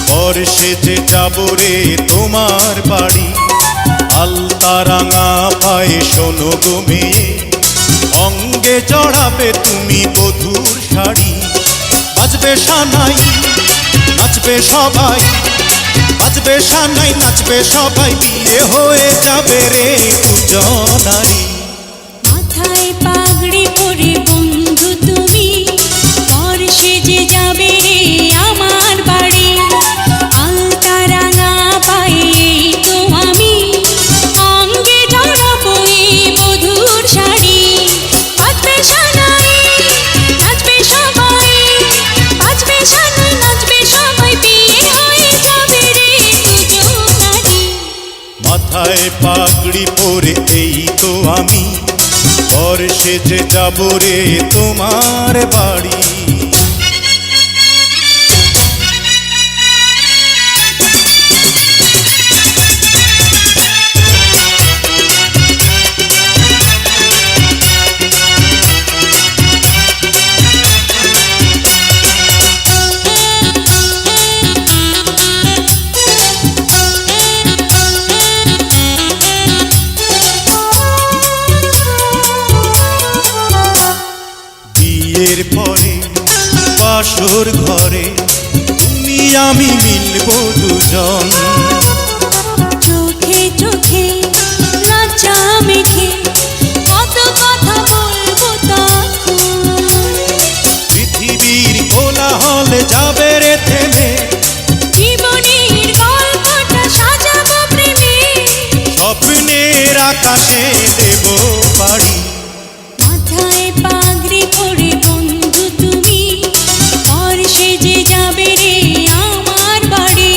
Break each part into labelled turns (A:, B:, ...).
A: বর সেজে যাব রে তোমার বাড়ি। আলতা রাঙা পায়ে শোনো গো মেয়ে, অঙ্গে জড়াবে তুমি বধূর শাড়ি। বাজবে সানাই নাচবে সবাই, বাজবে সানাই নাচবে সবাই, বিয়ে হয়ে যাবে রে দুজনারি।
B: মাথায় পাগড়ি পরে বন্ধু তুমি, বর সেজে যাবে রে আমার বাড়ি। আলতা রাঙা পায়ে তো আমি, অঙ্গে জড়াবো এই বধূর শাড়ি। বাজবে সানাই নাচবে সবাই, বাজবে সানাই নাচবে সবাই, বিয়ে হয়ে যাবে রে দুজনারি।
A: মাথায় পাগড়ি পরে এই তো আমি, বর সেজে যাব রে তোমার বাড়ি। বিয়ের পরে বাসর ঘরে তুমি আমি মিলবো দুজন।
B: চোখে চোখে লজ্জা মেখে কত কথা বলবো তখন।
A: পৃথিবীর কোলাহলে যাবে রে থেমে,
B: জীবনের গল্পটা সাজাবো প্রেমে,
A: স্বপ্নের আকাশে দেব পাড়ি।
B: মাথায় পাগড়ি পরে বন্ধু তুমি, বর সেজে যাবে রে আমার বাড়ি।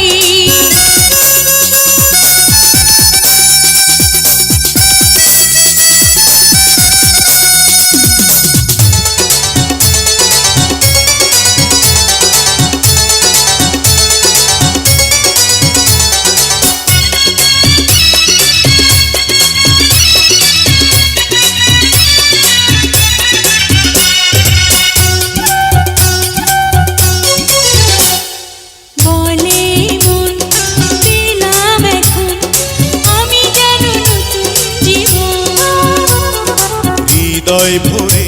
B: বলে মন দিলাম এখন আমি যেন নতুন জীবন।
A: হৃদয় ভরে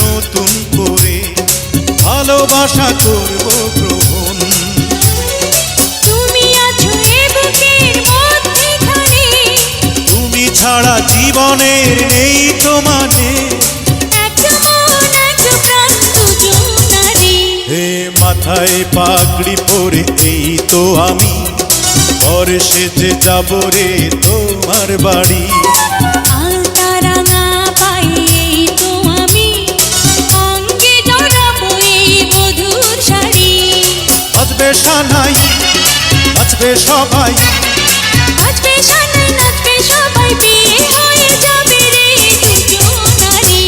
A: নতুন করে ভালোবাসা করব গ্রহণ।
B: তুমি আছো এ বুকের মধ্যেখানে,
A: তুমি ছাড়া জীবনের নেই তো মানে।
B: এক মন এক প্রাণ দুজনারি।
A: হে মাথায় পাগড়ি পরে এই তো আমি, বর সেজে যাব রে তোমার বাড়ি।
B: আলতা রাঙা পায়ে তো আমি, অঙ্গে জড়াবো এই বধূর শাড়ি।
A: বাজবে সানাই নাচবে সবাই,
B: বাজবে সানাই নাচবে সবাই, বিয়ে হয়ে যাবে রে দুজনারি।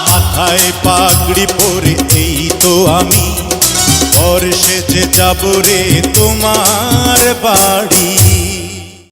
A: মাথায় পাগড়ি পরে এই তো আমি, বর সেজে যাব রে তোমার বাড়ি।